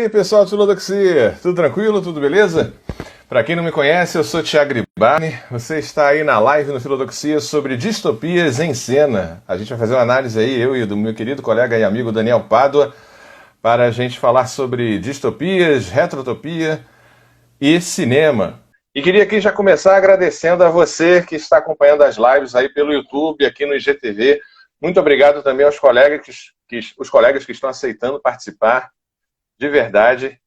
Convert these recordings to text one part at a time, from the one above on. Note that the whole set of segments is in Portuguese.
aí, pessoal de Filodoxia, tudo tranquilo, tudo beleza? Para quem não me conhece, eu sou Thiago Gribani, você está aí na live no Filodoxia sobre distopias em cena. A gente vai fazer uma análise aí, eu e do meu querido colega e amigo Daniel Pádua, para a gente falar sobre distopias, retrotopia e cinema. E queria aqui já começar agradecendo a você que está acompanhando as lives aí pelo YouTube, aqui no IGTV. Muito obrigado também aos colegas os colegas que estão aceitando participar. De verdade,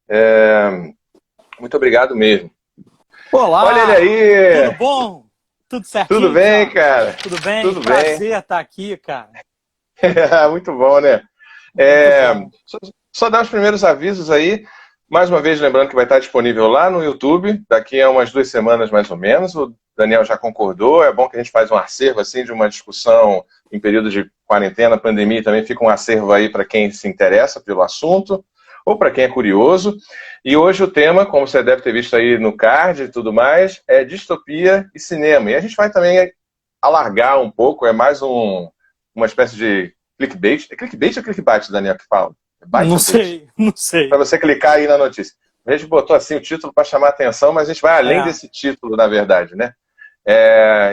muito obrigado mesmo. Olá! Olha ele aí! Tudo bom? Tudo certinho? Tudo bem, cara? Tudo bem? Tudo Prazer bem. estar aqui, cara. Muito bom, né? Muito bom. Só dar os primeiros avisos aí. Mais uma vez, lembrando que vai estar disponível lá no YouTube, daqui a umas 2 semanas mais ou menos. O Daniel já concordou. É bom que a gente faz um acervo assim, de uma discussão em período de quarentena, pandemia, também fica um acervo aí para quem se interessa pelo assunto, ou para quem é curioso. E hoje o tema, como você deve ter visto aí no card e tudo mais, é distopia e cinema. E a gente vai também alargar um pouco, é mais uma espécie de clickbait. É clickbait ou clickbait, Daniel, que fala? Não sei. Para você clicar aí na notícia. A gente botou assim o título para chamar a atenção, mas a gente vai além desse título, na verdade, né?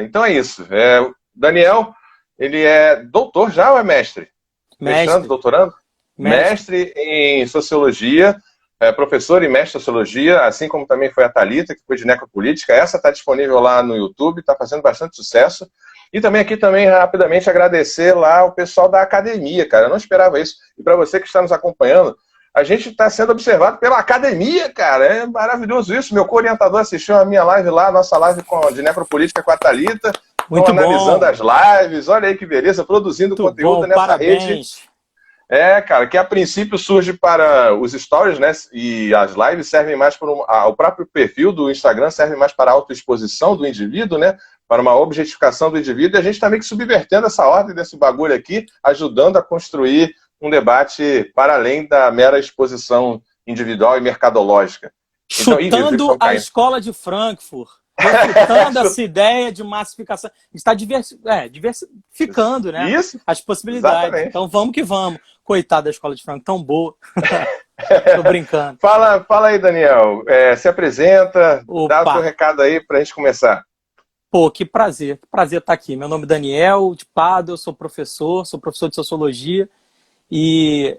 Então é isso. O Daniel, ele é doutor já ou é mestre? Mestrando, doutorando? Mestre em Sociologia, professor e mestre em Sociologia, assim como também foi a Thalita, que foi de Necropolítica. Essa está disponível lá no YouTube, está fazendo bastante sucesso. E também aqui, rapidamente, agradecer lá o pessoal da academia, cara. Eu não esperava isso. E para você que está nos acompanhando, a gente está sendo observado pela academia, cara. É maravilhoso isso. Meu co-orientador assistiu a minha live lá, a nossa live de Necropolítica com a Thalita. Muito Estão analisando as lives. Olha aí que beleza, produzindo muito conteúdo bom, nessa parabéns. rede. Cara, que a princípio surge para os stories, né? E as lives servem mais para o próprio perfil do Instagram serve mais para a autoexposição do indivíduo, né? Para uma objetificação do indivíduo. E a gente está meio que subvertendo essa ordem desse bagulho aqui, ajudando a construir um debate para além da mera exposição individual e mercadológica. Chutando a escola de Frankfurt. Refutando essa ideia de massificação. Está diversificando, né? Isso, as possibilidades. Exatamente. Então vamos que vamos. Coitada da escola de Frankfurt, tão boa. Tô brincando. Fala aí, Daniel. Se apresenta, dá o teu recado aí para a gente começar. Pô, que prazer estar aqui. Meu nome é Daniel de Pádua, eu sou professor de Sociologia. E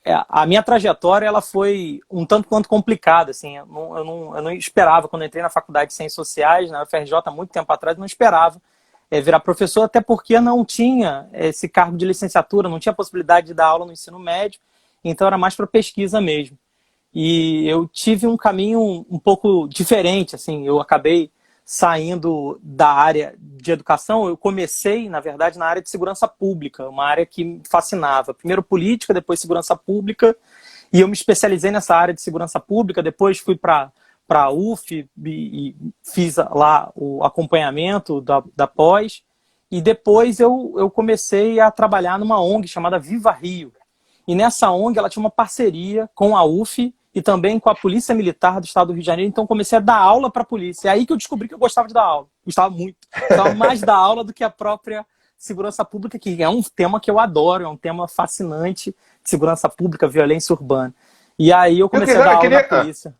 a minha trajetória ela foi um tanto quanto complicada. Assim, eu não esperava, quando eu entrei na Faculdade de Ciências Sociais, na UFRJ, há muito tempo atrás, não esperava virar professor, até porque não tinha esse cargo de licenciatura, não tinha possibilidade de dar aula no ensino médio, então era mais para pesquisa mesmo. E eu tive um caminho um pouco diferente, assim, eu acabei saindo da área de educação. Eu comecei, na verdade, na área de segurança pública, uma área que me fascinava. Primeiro política, depois segurança pública, e eu me especializei nessa área de segurança pública. Depois fui para a UF e fiz lá o acompanhamento da pós, e depois eu comecei a trabalhar numa ONG chamada Viva Rio. E nessa ONG ela tinha uma parceria com a UF e também com a Polícia Militar do Estado do Rio de Janeiro. Então comecei a dar aula para a polícia. É aí que eu descobri que eu gostava de dar aula. Gostava muito. Gostava mais da aula do que a própria segurança pública, que é um tema que eu adoro, é um tema fascinante de segurança pública, violência urbana. E aí eu comecei a dar aula na polícia.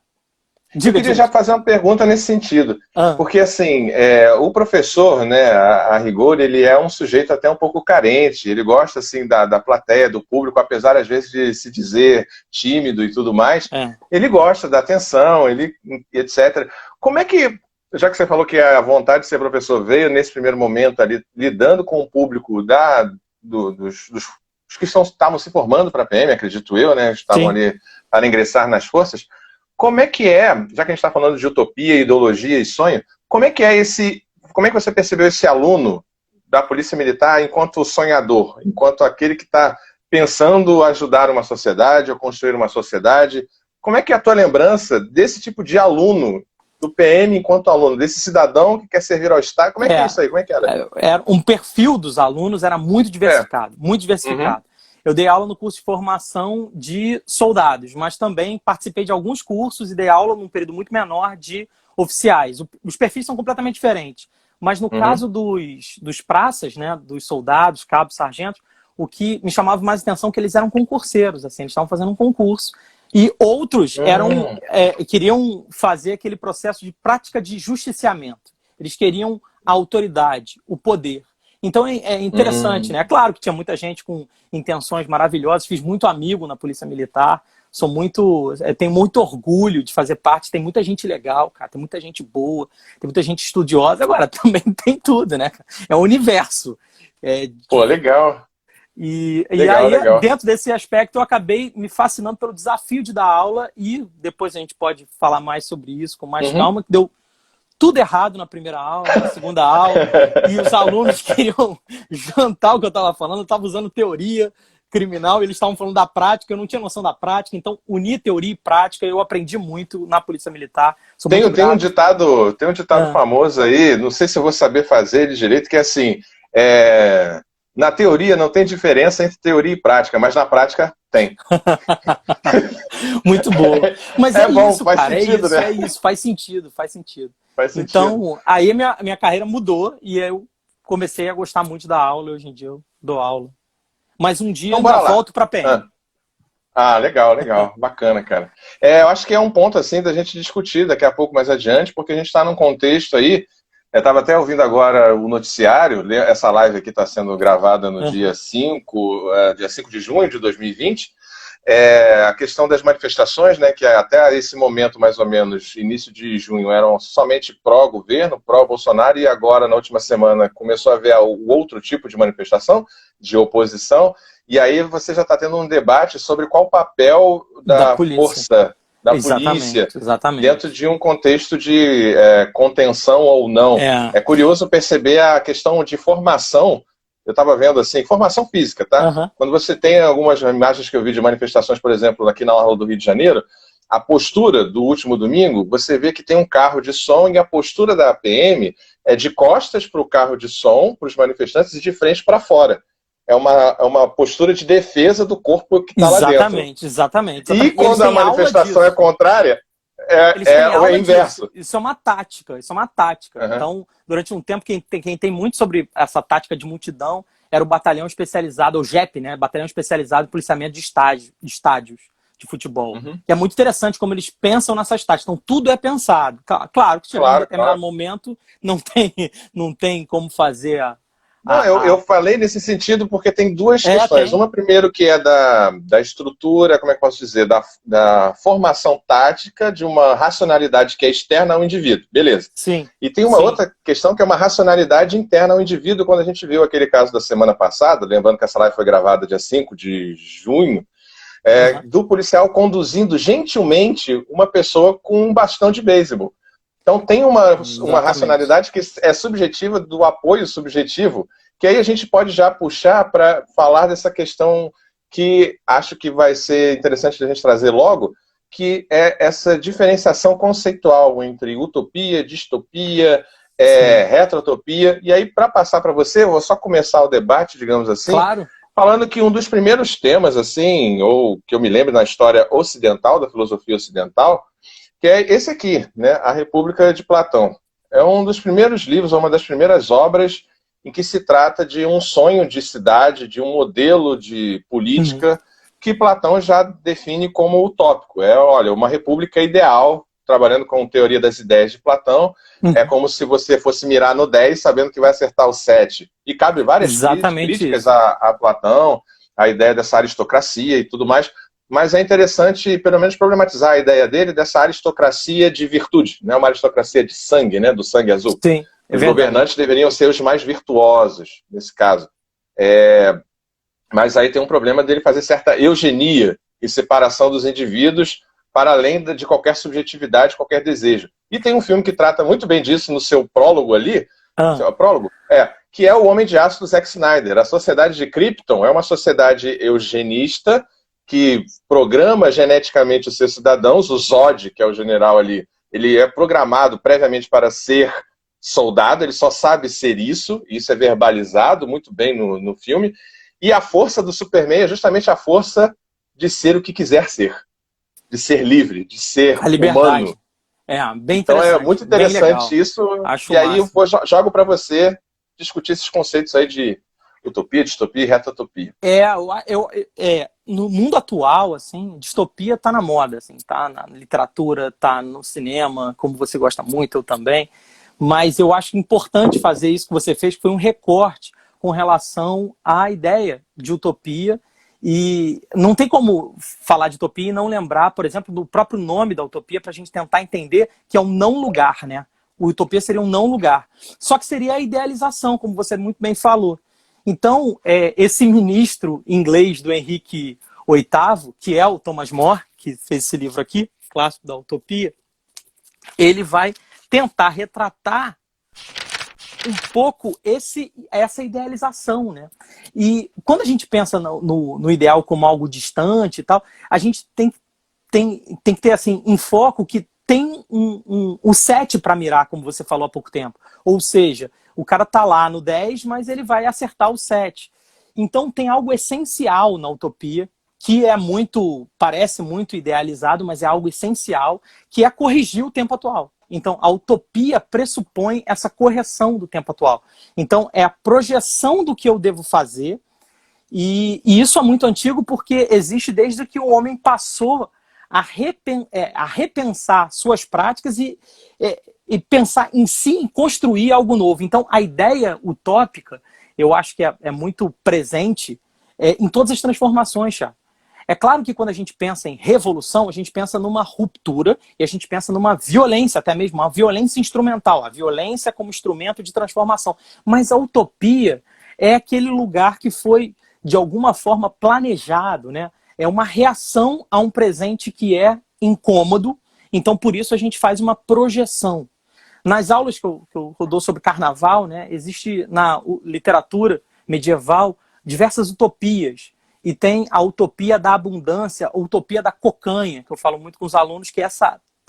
Eu queria já fazer uma pergunta nesse sentido, porque assim, o professor, né, a rigor, ele é um sujeito até um pouco carente, ele gosta assim da plateia, do público, apesar às vezes de se dizer tímido e tudo mais, ele gosta da atenção, etc. Como é que, já que você falou que a vontade de ser professor veio nesse primeiro momento ali, lidando com o público dos que estavam se formando para a PM, acredito eu, né, estavam ali para ingressar nas forças. Como é que já que a gente está falando de utopia, ideologia e sonho, como é que você percebeu esse aluno da Polícia Militar enquanto sonhador, enquanto aquele que está pensando ajudar uma sociedade ou construir uma sociedade? Como é que é a tua lembrança desse tipo de aluno, do PM enquanto aluno, desse cidadão que quer servir ao Estado? Como é que é isso aí? Como é que era? Um perfil dos alunos era muito diversificado, muito diversificado. Eu dei aula no curso de formação de soldados, mas também participei de alguns cursos e dei aula num período muito menor de oficiais. Os perfis são completamente diferentes. Mas no caso dos praças, né, dos soldados, cabos, sargentos, o que me chamava mais atenção é que eles eram concurseiros, assim, eles estavam fazendo um concurso. E outros queriam fazer aquele processo de prática de justiciamento. Eles queriam a autoridade, o poder. Então é interessante, né? É claro que tinha muita gente com intenções maravilhosas, fiz muito amigo na Polícia Militar, tenho muito orgulho de fazer parte, tem muita gente legal, cara, tem muita gente boa, tem muita gente estudiosa, agora também tem tudo, né? É o universo. Pô, legal. E aí, dentro desse aspecto, eu acabei me fascinando pelo desafio de dar aula e depois a gente pode falar mais sobre isso com mais calma, que deu tudo errado na primeira aula, na segunda aula, e os alunos queriam jantar o que eu estava falando, eu estava usando teoria criminal, eles estavam falando da prática, eu não tinha noção da prática, então unir teoria e prática, eu aprendi muito na Polícia Militar. Tem um ditado famoso aí, não sei se eu vou saber fazer ele direito, que é assim, na teoria não tem diferença entre teoria e prática, mas na prática tem. Muito boa. Mas bom, isso, faz cara, sentido, né? É isso, faz sentido. Faz sentido. Então, aí minha carreira mudou e eu comecei a gostar muito da aula, hoje em dia eu dou aula. Mas um dia então, eu ainda volto para a PM. Legal. Bacana, cara. Eu acho que é um ponto, assim, da gente discutir daqui a pouco mais adiante, porque a gente está num contexto aí. Eu estava até ouvindo agora o noticiário, essa live aqui está sendo gravada no dia 5 de junho de 2020. A questão das manifestações, né, que até esse momento, mais ou menos, início de junho, eram somente pró-governo, pró-Bolsonaro, e agora, na última semana, começou a haver o outro tipo de manifestação, de oposição, e aí você já está tendo um debate sobre qual o papel da força da polícia dentro de um contexto de contenção ou não. É curioso perceber a questão de formação. Eu estava vendo assim, formação física, tá? Quando você tem algumas imagens que eu vi de manifestações, por exemplo, aqui na orla do Rio de Janeiro, a postura do último domingo, você vê que tem um carro de som e a postura da PM é de costas para o carro de som, para os manifestantes, e de frente para fora. É uma postura de defesa do corpo que está lá dentro. Exatamente. E quando a manifestação é contrária, é o inverso. Isso é uma tática. Então, durante um tempo, quem tem muito sobre essa tática de multidão era o batalhão especializado, o JEP, né? Batalhão especializado em policiamento de estádios de futebol. Que é muito interessante como eles pensam nessas táticas. Então, tudo é pensado. Claro que chegando em determinado momento não tem como fazer eu falei nesse sentido porque tem duas questões. Uma, primeiro, que é da estrutura, como é que posso dizer, da formação tática de uma racionalidade que é externa ao indivíduo. Beleza. Sim. E tem uma outra questão que é uma racionalidade interna ao indivíduo. Quando a gente viu aquele caso da semana passada, lembrando que essa live foi gravada dia 5 de junho, do policial conduzindo gentilmente uma pessoa com um bastão de beisebol. Então tem uma racionalidade que é subjetiva, do apoio subjetivo, que aí a gente pode já puxar para falar dessa questão que acho que vai ser interessante a gente trazer logo, que é essa diferenciação conceitual entre utopia, distopia, retrotopia. E aí, para passar para você, eu vou só começar o debate, digamos assim, falando que um dos primeiros temas, assim, ou que eu me lembro na história ocidental, da filosofia ocidental, que é esse aqui, né, A República de Platão. É um dos primeiros livros, uma das primeiras obras em que se trata de um sonho de cidade, de um modelo de política que Platão já define como utópico. Olha, uma república ideal, trabalhando com teoria das ideias de Platão, é como se você fosse mirar no 10 sabendo que vai acertar o 7. E cabe várias críticas a Platão, a ideia dessa aristocracia e tudo mais. Mas é interessante, pelo menos, problematizar a ideia dele dessa aristocracia de virtude, né? Uma aristocracia de sangue, né? Do sangue azul. Sim, os governantes deveriam ser os mais virtuosos, nesse caso. Mas aí tem um problema dele fazer certa eugenia e separação dos indivíduos para além de qualquer subjetividade, qualquer desejo. E tem um filme que trata muito bem disso no seu prólogo ali, que é O Homem de Aço do Zack Snyder. A sociedade de Krypton é uma sociedade eugenista que programa geneticamente os seus cidadãos. O Zod, que é o general ali, ele é programado previamente para ser soldado, ele só sabe ser isso é verbalizado muito bem no filme. E a força do Superman é justamente a força de ser o que quiser ser, de ser livre, de ser humano. Bem interessante. Então é muito interessante isso. Acho aí eu jogo para você discutir esses conceitos aí de utopia, distopia e retrotopia. no mundo atual, assim, distopia está na moda, assim, tá na literatura, tá no cinema, como você gosta muito, eu também. Mas eu acho importante fazer isso que você fez, que foi um recorte com relação à ideia de utopia. E não tem como falar de utopia e não lembrar, por exemplo, do próprio nome da utopia, para a gente tentar entender que é um não lugar, né? O utopia seria um não lugar. Só que seria a idealização, como você muito bem falou. Então, esse ministro inglês do Henrique VIII, que é o Thomas More, que fez esse livro aqui, Clássico da Utopia, ele vai tentar retratar um pouco essa idealização, né? E quando a gente pensa no ideal como algo distante e tal, a gente tem que ter assim, em foco que tem o 7 para mirar, como você falou há pouco tempo. Ou seja, o cara tá lá no 10, mas ele vai acertar o 7. Então tem algo essencial na utopia, que parece muito idealizado, mas é algo essencial, que é corrigir o tempo atual. Então, a utopia pressupõe essa correção do tempo atual. Então, é a projeção do que eu devo fazer, e isso é muito antigo porque existe desde que o homem passou a repensar suas práticas e pensar em si, em construir algo novo. Então, a ideia utópica, eu acho que é muito presente em todas as transformações, já. É claro que quando a gente pensa em revolução, a gente pensa numa ruptura e a gente pensa numa violência, até mesmo uma violência instrumental, a violência como instrumento de transformação. Mas a utopia é aquele lugar que foi, de alguma forma, planejado, né? É uma reação a um presente que é incômodo, então por isso a gente faz uma projeção. Nas aulas que eu dou sobre carnaval, né, existe na literatura medieval diversas utopias. E tem a utopia da abundância, a utopia da cocanha, que eu falo muito com os alunos, que é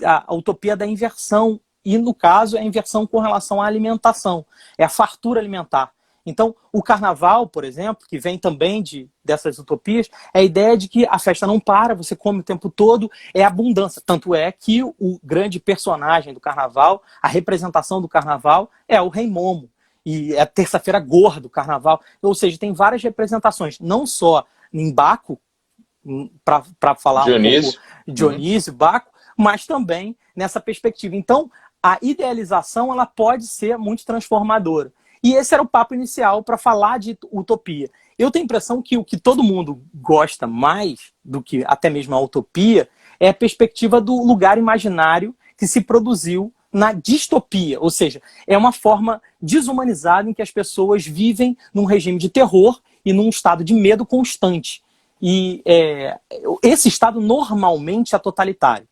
a utopia da inversão. E, no caso, é a inversão com relação à alimentação. É a fartura alimentar. Então, o carnaval, por exemplo, que vem também dessas utopias, é a ideia de que a festa não para, você come o tempo todo, é abundância. Tanto é que o grande personagem do carnaval, a representação do carnaval, é o Rei Momo. E é a terça-feira gorda do carnaval. Ou seja, tem várias representações, não só em Baco, para falar Dionísio. um pouco Dionísio, Baco, mas também nessa perspectiva. Então, a idealização ela pode ser muito transformadora. E esse era o papo inicial para falar de utopia. Eu tenho a impressão que o que todo mundo gosta mais do que até mesmo a utopia é a perspectiva do lugar imaginário que se produziu na distopia, ou seja, é uma forma desumanizada em que as pessoas vivem num regime de terror e num estado de medo constante. E esse estado normalmente é totalitário.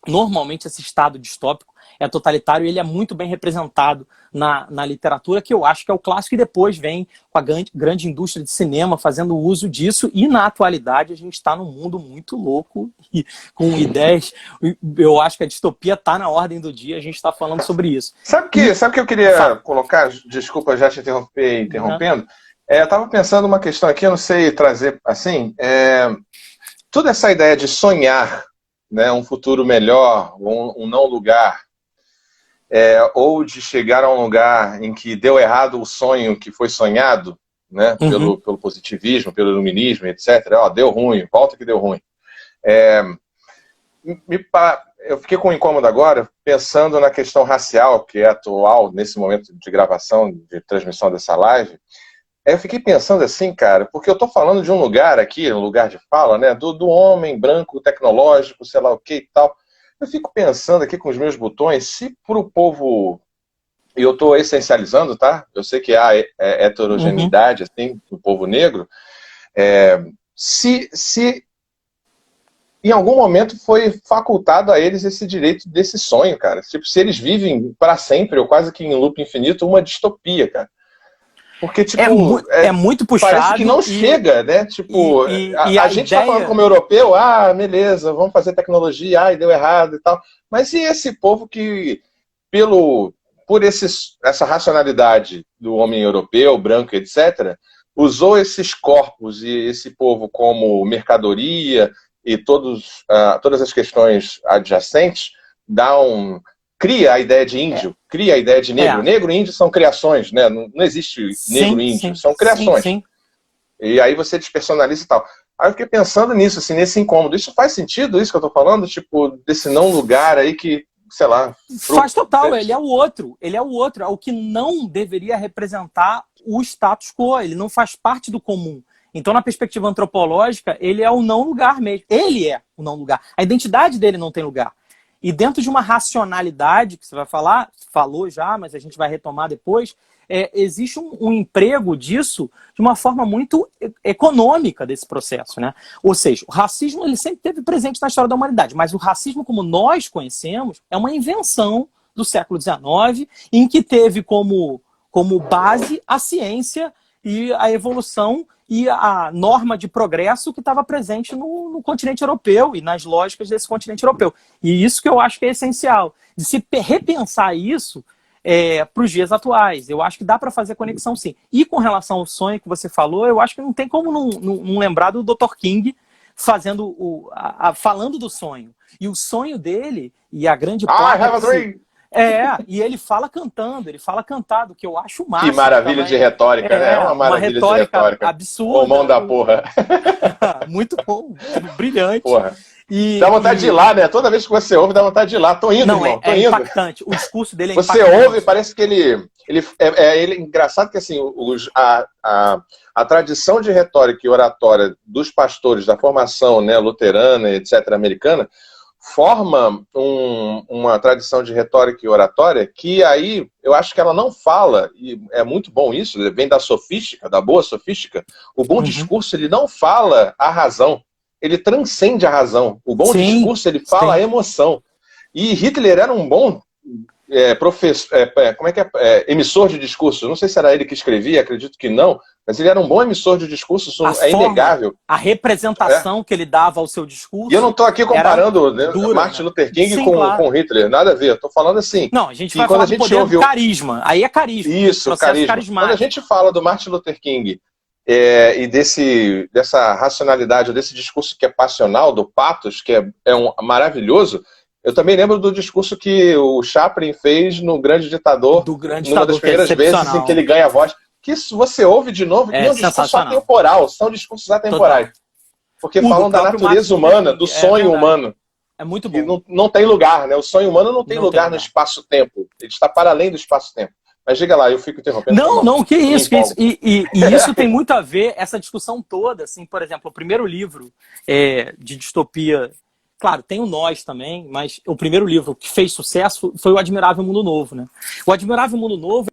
Normalmente esse estado distópico é totalitário e ele é muito bem representado na literatura, que eu acho que é o clássico, e depois vem com a grande indústria de cinema fazendo uso disso, e na atualidade a gente está num mundo muito louco e com ideias. Eu acho que a distopia está na ordem do dia, a gente está falando sobre isso. Sabe o que eu queria colocar? Desculpa já te interrompendo. Eu estava pensando uma questão aqui, eu não sei trazer assim, toda essa ideia de sonhar, né, um futuro melhor, um não lugar, ou de chegar a um lugar em que deu errado o sonho que foi sonhado, né, pelo positivismo, pelo iluminismo, etc. Deu ruim, volta que deu ruim. Eu fiquei com um incômodo agora, pensando na questão racial, que é atual, nesse momento de gravação, de transmissão dessa live. Eu fiquei pensando assim, cara, porque eu estou falando de um lugar aqui, um lugar de fala, né, do homem branco, tecnológico, sei lá o que e tal. Eu fico pensando aqui com os meus botões, se para o povo, e eu estou essencializando, tá? Eu sei que há heterogeneidade, assim, do povo negro, se em algum momento foi facultado a eles esse direito desse sonho, cara. Tipo, se eles vivem para sempre, ou quase que em loop infinito, uma distopia, cara. Porque, tipo, é muito puxado. Parece que não chega, né? Tipo, a gente está falando como europeu, beleza, vamos fazer tecnologia, deu errado e tal. Mas e esse povo que, por essa racionalidade do homem europeu, branco, etc., usou esses corpos e esse povo como mercadoria e todas as questões adjacentes, cria a ideia de índio, cria a ideia de negro. Negro e índio são criações, né? Não existe negro e índio, são criações. Sim. E aí você despersonaliza e tal. Aí eu fiquei pensando nisso, assim, nesse incômodo. Isso faz sentido, isso que eu tô falando? Tipo, desse não lugar aí que, sei lá... Faz total, ele é o outro. Ele é o outro, é o que não deveria representar o status quo. Ele não faz parte do comum. Então, na perspectiva antropológica, ele é o não lugar mesmo. Ele é o não lugar. A identidade dele não tem lugar. E dentro de uma racionalidade, que você vai falar, falou já, mas a gente vai retomar depois, existe um emprego disso de uma forma muito econômica desse processo, né? Ou seja, o racismo ele sempre esteve presente na história da humanidade, mas o racismo como nós conhecemos é uma invenção do século XIX, em que teve como base a ciência e a evolução e a norma de progresso que estava presente no continente europeu e nas lógicas desse continente europeu. E isso que eu acho que é essencial, de se repensar isso para os dias atuais. Eu acho que dá para fazer conexão, sim. E com relação ao sonho que você falou, eu acho que não tem como não lembrar do Dr. King falando do sonho. E o sonho dele, e a grande parte... I have a dream! E ele fala cantando, ele fala cantado, que eu acho máximo. Que maravilha também. De retórica, né? É uma maravilha de retórica. Absurda. Ô, mão da porra. Muito bom, brilhante. Porra. Dá vontade de ir lá, né? Toda vez que você ouve, dá vontade de ir lá. Tô indo, irmão, tô indo. Impactante. O discurso dele é você impactante. Você ouve, parece que ele é engraçado que assim, a tradição de retórica e oratória dos pastores da formação, né, luterana, etc., americana, forma uma tradição de retórica e oratória que aí, eu acho que ela não fala, e é muito bom isso, vem da sofística, da boa sofística, o bom discurso, ele não fala a razão, ele transcende a razão. O bom discurso, ele fala a emoção. E Hitler era um bom emissor de discurso. Não sei se era ele que escrevia, acredito que não, mas ele era um bom emissor de discurso, isso inegável. A representação que ele dava ao seu discurso. E eu não estou aqui comparando Martin Luther King com Hitler, nada a ver. Estou falando assim. Não, a gente vai falar do poder do carisma. Aí é carisma. Isso, carisma. Quando a gente fala do Martin Luther King e dessa racionalidade, desse discurso que é passional, do pathos, que é maravilhoso, eu também lembro do discurso que o Chaplin fez no Grande Ditador, numa das primeiras vezes em que ele ganha a voz. Que isso você ouve de novo, que é um discurso atemporal, são discursos atemporais. Total. Porque falam da natureza humana, do sonho humano. É muito bom. E não tem lugar, né? O sonho humano não tem lugar no espaço-tempo. Ele está para além do espaço-tempo. Mas diga lá, eu fico interrompendo. Não, que isso. E isso tem muito a ver, essa discussão toda, assim, por exemplo, o primeiro livro de distopia, claro, tem o Nós também, mas o primeiro livro que fez sucesso foi o Admirável Mundo Novo, né? O Admirável Mundo Novo,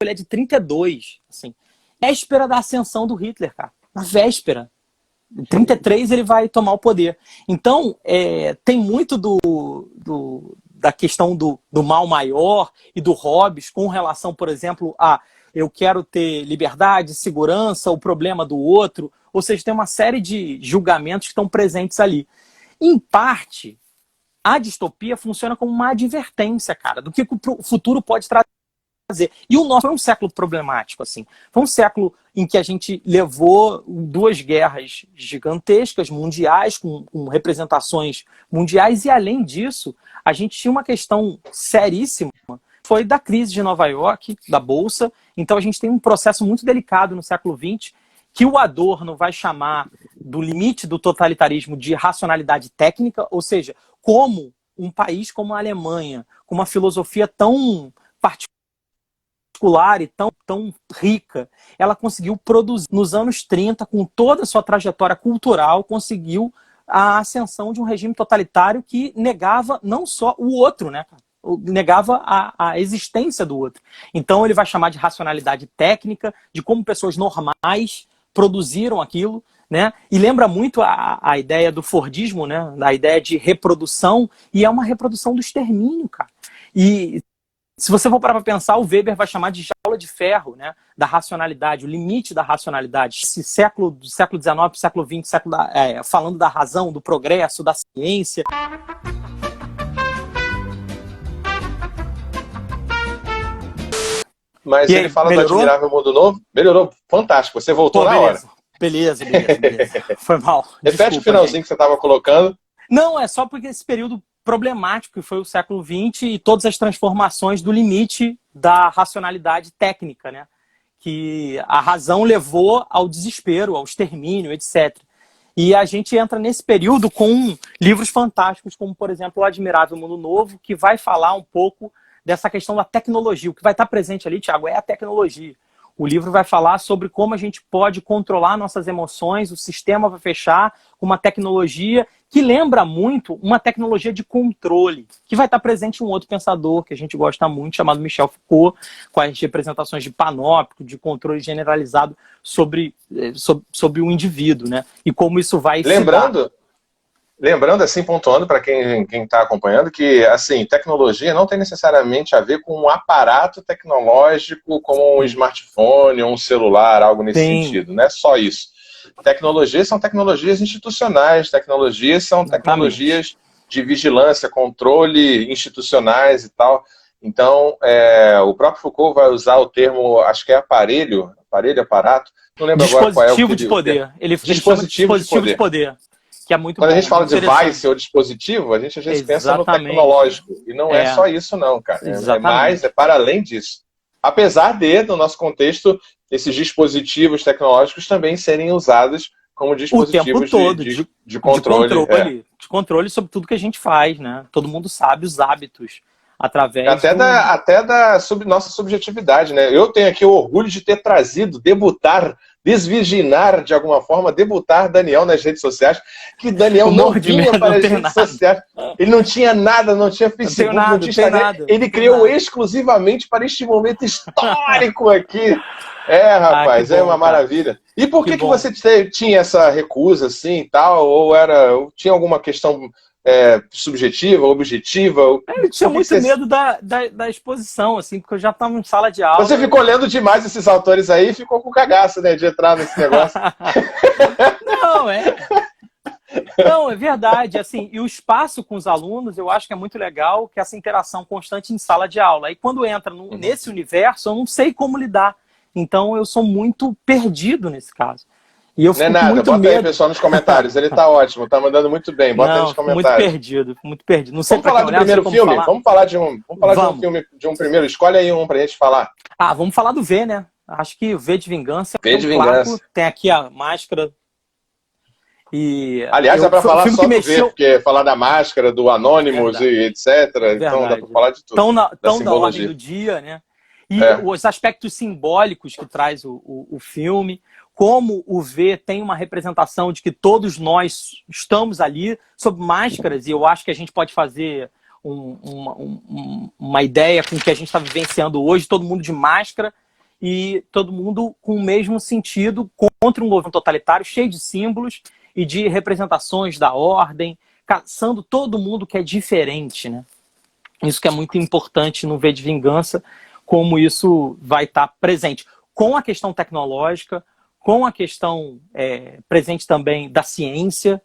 ele é de 32, assim, véspera da ascensão do Hitler, cara, na véspera. Em 33 ele vai tomar o poder. Então, tem muito da questão do mal maior e do Hobbes com relação, por exemplo, a eu quero ter liberdade, segurança, o problema do outro. Ou seja, tem uma série de julgamentos que estão presentes ali. Em parte, a distopia funciona como uma advertência, cara, do que o futuro pode trazer. E o nosso foi um século problemático, assim. Foi um século em que a gente levou 2 guerras gigantescas, mundiais, com representações mundiais, e além disso, a gente tinha uma questão seríssima, foi da crise de Nova York, da Bolsa. Então a gente tem um processo muito delicado no século XX, que o Adorno vai chamar do limite do totalitarismo de racionalidade técnica, ou seja, como um país como a Alemanha, com uma filosofia tão particular e tão rica, ela conseguiu produzir, nos anos 30, com toda a sua trajetória cultural, conseguiu a ascensão de um regime totalitário que negava não só o outro, né, negava a existência do outro. Então ele vai chamar de racionalidade técnica, de como pessoas normais produziram aquilo, né? E lembra muito a ideia do Fordismo, né? A ideia de reprodução, e é uma reprodução do extermínio, cara. E se você for parar para pensar, o Weber vai chamar de jaula de ferro, né? Da racionalidade, o limite da racionalidade. Esse século, do século XIX, século XX, falando da razão, do progresso, da ciência. Mas ele fala do Admirável Mundo Novo. Melhorou, fantástico. Você voltou na hora. Beleza. Foi mal. Repete o finalzinho que você estava colocando. Não, é só porque esse período problemático que foi o século XX e todas as transformações do limite da racionalidade técnica, né? Que a razão levou ao desespero, ao extermínio, etc. E a gente entra nesse período com livros fantásticos, como, por exemplo, O Admirável Mundo Novo, que vai falar um pouco dessa questão da tecnologia. O que vai estar presente ali, Thiago, é a tecnologia. O livro vai falar sobre como a gente pode controlar nossas emoções, o sistema vai fechar com uma tecnologia que lembra muito uma tecnologia de controle, que vai estar presente em um outro pensador que a gente gosta muito, chamado Michel Foucault, com as representações de panóptico, de controle generalizado sobre o indivíduo, né? E como isso vai Lembrando, assim, pontuando para quem está acompanhando, que, assim, tecnologia não tem necessariamente a ver com um aparato tecnológico como um smartphone ou um celular, algo nesse sentido, não é só isso. Tecnologias são tecnologias institucionais, tecnologias são tecnologias de vigilância, controle institucionais e tal. Então, o próprio Foucault vai usar o termo, acho que é aparato, não lembro agora qual é o que dispositivo de poder. Ele dispositivo de poder. Que é muito Quando bom, a gente fala de device ou dispositivo, a gente às vezes pensa no tecnológico. E não é só isso, não, cara. É para além disso. Apesar de, no nosso contexto, esses dispositivos tecnológicos também serem usados como dispositivos de controle. De controle sobre tudo que a gente faz, né? Todo mundo sabe os hábitos através até da nossa subjetividade, né? Eu tenho aqui o orgulho de ter trazido, desvirginar de alguma forma, debutar Daniel nas redes sociais, que Daniel não vinha para as redes sociais. Ele não tinha nada, não tinha Facebook, não tinha Instagram. Ele criou exclusivamente para este momento histórico aqui. Rapaz, é uma maravilha. E por que você tinha essa recusa assim e tal? Ou tinha alguma questão subjetiva, objetiva? Eu tinha muito medo da exposição, assim, porque eu já estava em sala de aula. Você ficou olhando demais esses autores aí e ficou com cagaço, né, de entrar nesse negócio. Não, é verdade. Assim, e o espaço com os alunos, eu acho que é muito legal, que essa interação constante em sala de aula. E quando entra nesse universo, eu não sei como lidar. Então, eu sou muito perdido nesse caso. E eu não é nada, bota aí, pessoal, nos comentários. Ele tá ótimo, tá mandando muito bem. Bota aí nos comentários. Muito perdido. Não sei. Vamos falar do primeiro filme? Vamos falar de um filme, de um primeiro. Escolhe aí um pra gente falar. Vamos falar do V, né? Acho que o V de Vingança. V de Vingança. Tem aqui a máscara. Aliás, dá pra falar só do V, porque falar da máscara, do Anonymous e etc. Então dá pra falar de tudo. Tão da ordem do dia, né? E os aspectos simbólicos que traz o filme, como o V tem uma representação de que todos nós estamos ali sob máscaras, e eu acho que a gente pode fazer uma ideia com o que a gente está vivenciando hoje, todo mundo de máscara e todo mundo com o mesmo sentido contra um governo totalitário cheio de símbolos e de representações da ordem, caçando todo mundo que é diferente, né? Isso que é muito importante no V de Vingança, como isso vai estar presente. Com a questão tecnológica, com a questão presente também da ciência,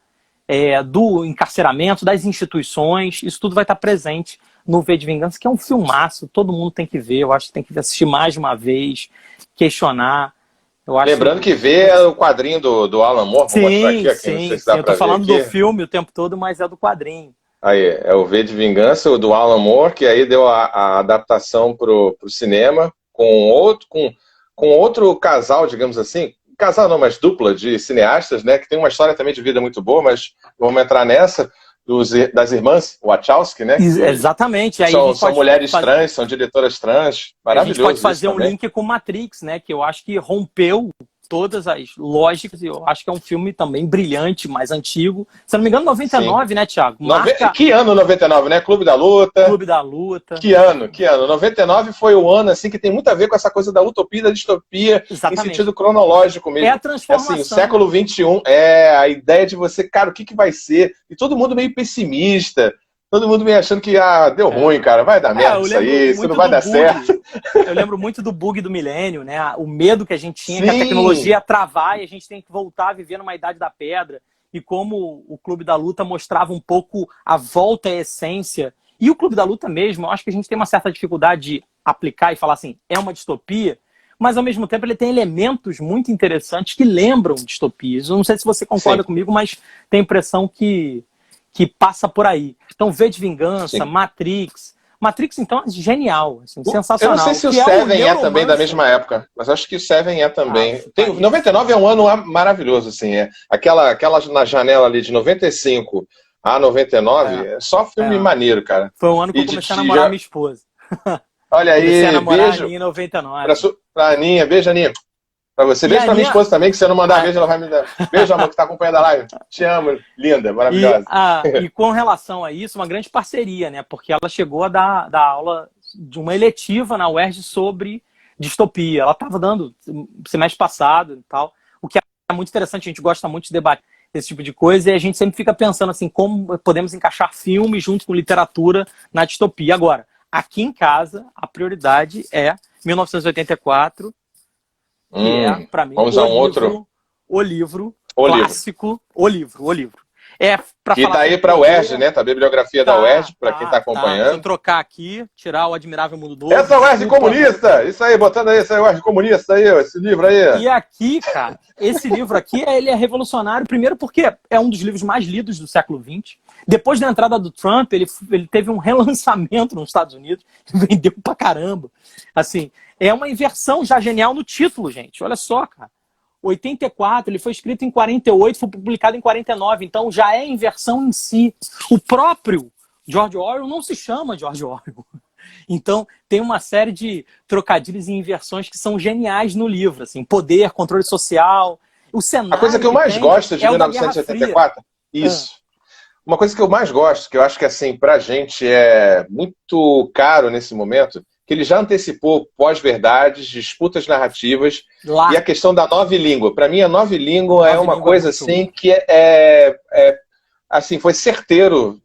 do encarceramento, das instituições, isso tudo vai estar presente no V de Vingança, que é um filmaço, todo mundo tem que ver, eu acho que tem que assistir mais de uma vez, questionar. Lembrando que V é o quadrinho do Alan Moore, vou mostrar aqui, sim, eu tô falando do filme o tempo todo, mas é do quadrinho. Aí, é o V de Vingança, o do Alan Moore, que aí deu a adaptação pro cinema, com outro casal, digamos assim, casal não, mas dupla de cineastas, né, que tem uma história também de vida muito boa, mas vamos entrar nessa, das irmãs Wachowski, né? Exatamente. Aí são mulheres trans, são diretoras trans, maravilhoso. A gente pode fazer um link com Matrix, né, que eu acho que rompeu todas as lógicas, e eu acho que é um filme também brilhante, mais antigo. Se não me engano, 99, né, Thiago? Que ano 99, né? Clube da Luta. Clube da Luta. Que ano? 99 foi o ano, assim, que tem muito a ver com essa coisa da utopia e da distopia. Exatamente. Em sentido cronológico mesmo. É a transformação. Assim, o século XXI, a ideia de você, cara, o que vai ser? E todo mundo meio pessimista. Todo mundo meio achando que deu ruim, cara, vai dar merda isso aí, isso não vai dar certo. Eu lembro muito do bug do milênio, né? O medo que a gente tinha que a tecnologia ia travar e a gente tem que voltar a viver numa idade da pedra. E como o Clube da Luta mostrava um pouco a volta à essência. E o Clube da Luta mesmo, eu acho que a gente tem uma certa dificuldade de aplicar e falar assim, é uma distopia, mas ao mesmo tempo ele tem elementos muito interessantes que lembram distopias. Eu não sei se você concorda comigo, mas tem a impressão que passa por aí. Então, V de Vingança, Matrix, Matrix, então, é genial, assim, sensacional. Eu não sei se o Seven é também da mesma época, mas acho que o Seven é também. 99 é um ano maravilhoso, assim. Aquela na janela ali de 95 a 99, é só filme maneiro, cara. Foi um ano que eu comecei a namorar minha esposa. Olha aí, comecei a namorar beijo. A Aninha em 99. Pra Aninha, beijo, Aninha. Pra você, beijo pra minha esposa também, que se eu não mandar beijo, ela vai me dar. Beijo, amor, que tá acompanhando a live. Te amo, linda, maravilhosa. E com relação a isso, uma grande parceria, né? Porque ela chegou a dar aula de uma eletiva na UERJ sobre distopia. Ela estava dando semestre passado e tal, o que é muito interessante, a gente gosta muito de debater esse tipo de coisa, e a gente sempre fica pensando assim, como podemos encaixar filme junto com literatura na distopia. Agora, aqui em casa, a prioridade é 1984, que é, para mim, o livro clássico. O livro. E tá aí para a UERJ, né? Tá a bibliografia da UERJ, para quem tá acompanhando. Deixa eu trocar aqui, tirar o Admirável Mundo Novo. Essa UERJ comunista! Isso aí, botando aí essa UERJ comunista aí, esse livro aí. E aqui, cara, esse livro aqui, ele é revolucionário, primeiro porque é um dos livros mais lidos do século XX. Depois da entrada do Trump, ele teve um relançamento nos Estados Unidos, vendeu pra caramba. Assim, é uma inversão já genial no título, gente. Olha só, cara. 84, ele foi escrito em 48, foi publicado em 49, então já é inversão em si. O próprio George Orwell não se chama George Orwell. Então tem uma série de trocadilhos e inversões que são geniais no livro, assim, poder, controle social, o cenário. A coisa que eu mais gosto de 1984, isso. Uma coisa que eu mais gosto, que eu acho que assim, pra gente é muito caro nesse momento, que ele já antecipou pós-verdades, disputas narrativas e a questão da nova língua. Para mim, a nova língua é uma coisa assim que assim, foi certeiro.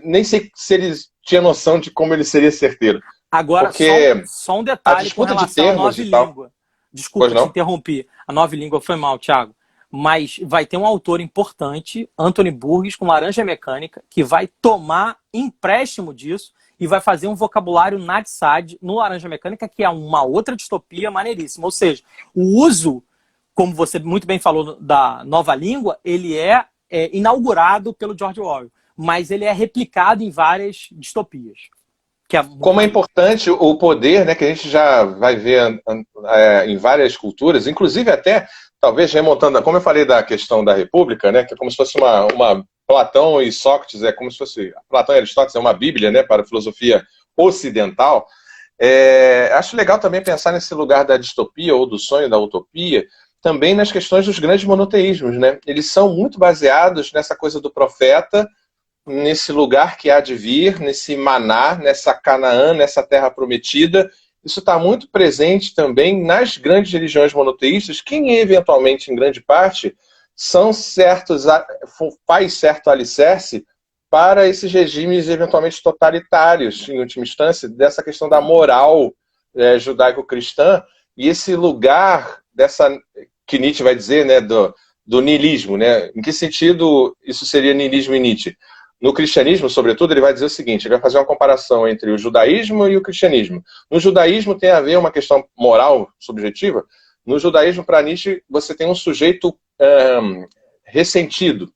Nem sei se eles tinham noção de como ele seria certeiro. Agora, porque só um detalhe com relação à nova língua. Desculpa, te interrompi. A nova língua foi mal, Thiago. Mas vai ter um autor importante, Anthony Burgess, com Laranja Mecânica, que vai tomar empréstimo disso e vai fazer um vocabulário Nadsad no Laranja Mecânica, que é uma outra distopia maneiríssima. Ou seja, o uso, como você muito bem falou, da nova língua, ele é inaugurado pelo George Orwell, mas ele é replicado em várias distopias. Como é importante o poder, né, que a gente já vai ver em várias culturas, inclusive até, talvez remontando, como eu falei da questão da República, né, que é como se fosse uma Platão e Sócrates, é como se fosse, Platão e Aristóteles é uma bíblia, né, para a filosofia ocidental. Acho legal também pensar nesse lugar da distopia ou do sonho da utopia, também nas questões dos grandes monoteísmos, né? Eles são muito baseados nessa coisa do profeta, nesse lugar que há de vir, nesse maná, nessa Canaã, nessa terra prometida. Isso está muito presente também nas grandes religiões monoteístas, que eventualmente, em grande parte, faz certo alicerce para esses regimes eventualmente totalitários, em última instância, dessa questão da moral judaico-cristã, e esse lugar que Nietzsche vai dizer, né, do niilismo, né? Em que sentido isso seria niilismo em Nietzsche? No cristianismo, sobretudo, ele vai dizer o seguinte, ele vai fazer uma comparação entre o judaísmo e o cristianismo. No judaísmo tem a ver uma questão moral subjetiva. No judaísmo, para Nietzsche, você tem um sujeito ressentido,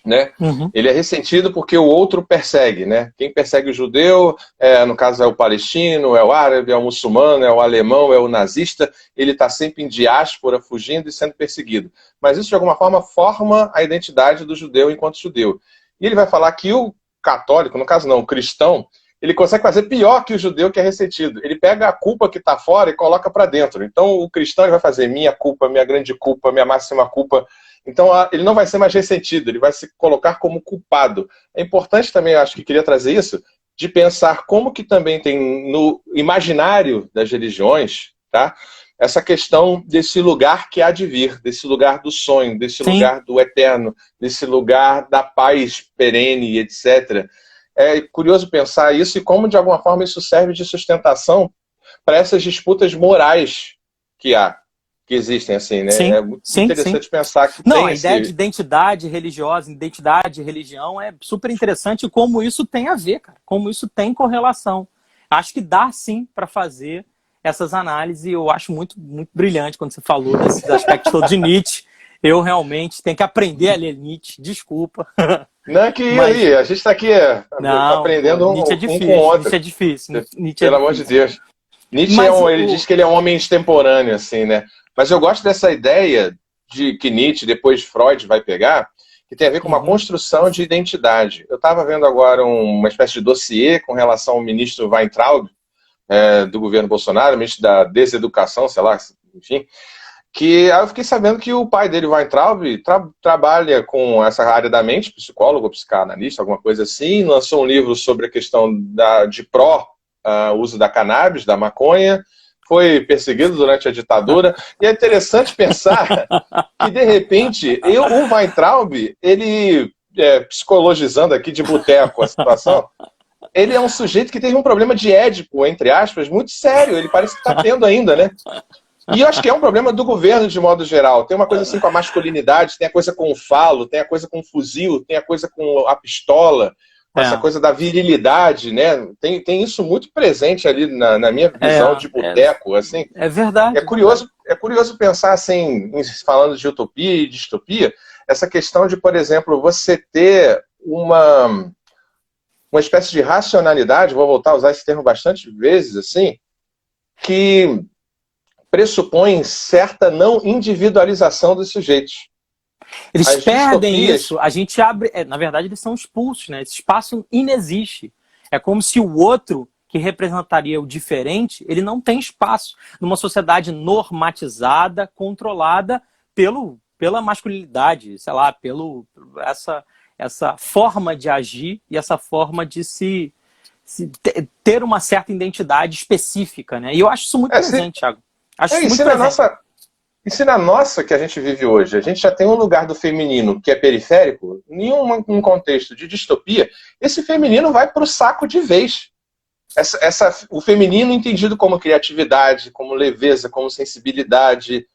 né? Uhum. Ele é ressentido porque o outro persegue, né? Quem persegue o judeu, no caso é o palestino, é o árabe, é o muçulmano, é o alemão, é o nazista. Ele está sempre em diáspora, fugindo e sendo perseguido. Mas isso, de alguma forma, forma a identidade do judeu enquanto judeu. E ele vai falar que o católico, no caso não, o cristão, ele consegue fazer pior que o judeu que é ressentido. Ele pega a culpa que está fora e coloca para dentro. Então o cristão ele vai fazer minha culpa, minha grande culpa, minha máxima culpa. Então ele não vai ser mais ressentido, ele vai se colocar como culpado. É importante também, acho que queria trazer isso, de pensar como que também tem no imaginário das religiões, tá? Essa questão desse lugar que há de vir, desse lugar do sonho, desse lugar do eterno, desse lugar da paz perene, etc. É curioso pensar isso e como, de alguma forma, isso serve de sustentação para essas disputas morais que existem, assim, né? Sim, é muito interessante pensar que a ideia de identidade religiosa, identidade e religião é super interessante e como isso tem a ver, cara, como isso tem correlação. Acho que dá, sim, para fazer essas análises, e eu acho muito, muito brilhante quando você falou desses aspectos todos de Nietzsche. Eu realmente tenho que aprender a ler Nietzsche, desculpa. Não, que aí, a gente está aqui aprendendo Nietzsche é um difícil, com o outro. Nietzsche é difícil. Pelo amor de Deus. Nietzsche ele diz que ele é um homem extemporâneo, assim, né? Mas eu gosto dessa ideia de que Nietzsche, depois Freud, vai pegar, que tem a ver com uma construção de identidade. Eu estava vendo agora uma espécie de dossiê com relação ao ministro Weintraub, do governo Bolsonaro, ministro da Deseducação, sei lá, enfim, que aí eu fiquei sabendo que o pai dele, Weintraub, trabalha com essa área da mente, psicólogo, psicanalista, alguma coisa assim, lançou um livro sobre a questão de uso da cannabis, da maconha, foi perseguido durante a ditadura, e é interessante pensar que, de repente, o Weintraub, ele, psicologizando aqui de boteco a situação, ele é um sujeito que teve um problema de Édipo, entre aspas, muito sério, ele parece que está tendo ainda, né? E eu acho que é um problema do governo, de modo geral. Tem uma coisa assim com a masculinidade, tem a coisa com o falo, tem a coisa com o fuzil, tem a coisa com a pistola, essa coisa da virilidade, né? Tem isso muito presente ali na minha visão de boteco, assim. É verdade. É curioso pensar, assim, falando de utopia e distopia, essa questão de, por exemplo, você ter uma espécie de racionalidade, vou voltar a usar esse termo bastante vezes, assim, que pressupõe certa não individualização dos sujeitos. Eles perdem isso, a gente abre... na verdade, eles são expulsos, né? Esse espaço inexiste. É como se o outro, que representaria o diferente, ele não tem espaço numa sociedade normatizada, controlada pela masculinidade, sei lá, essa forma de agir e essa forma de ter uma certa identidade específica, né? E eu acho isso muito presente, Thiago. Acho isso muito presente. E se na nossa que a gente vive hoje, a gente já tem um lugar do feminino que é periférico, em um contexto de distopia, esse feminino vai para o saco de vez. O feminino entendido como criatividade, como leveza, como sensibilidade.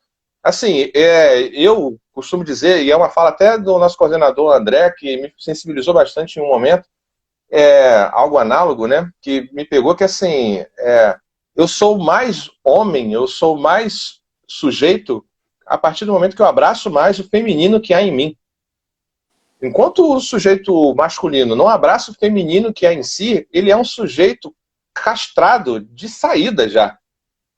Assim, eu costumo dizer, e é uma fala até do nosso coordenador André, que me sensibilizou bastante em um momento, algo análogo, né? Que me pegou que, assim, eu sou mais homem, eu sou mais sujeito a partir do momento que eu abraço mais o feminino que há em mim. Enquanto o sujeito masculino não abraça o feminino que há em si, ele é um sujeito castrado de saída já.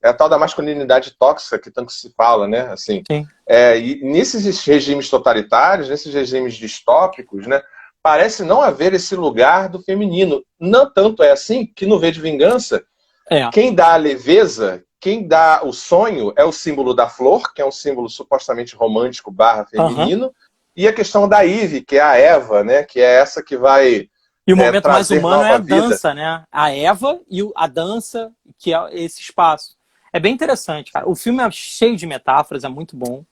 É a tal da masculinidade tóxica que tanto se fala, né? Assim, e nesses regimes totalitários, nesses regimes distópicos, né, parece não haver esse lugar do feminino. Não tanto é assim que no V de Vingança, quem dá a leveza, quem dá o sonho é o símbolo da flor, que é um símbolo supostamente romântico / feminino, e a questão da Eve, que é a Eva, né? Que é essa que vai e o momento mais humano é a vida. dança, né? A Eva e a dança, que é esse espaço. É bem interessante, cara. O filme é cheio de metáforas, é muito bom.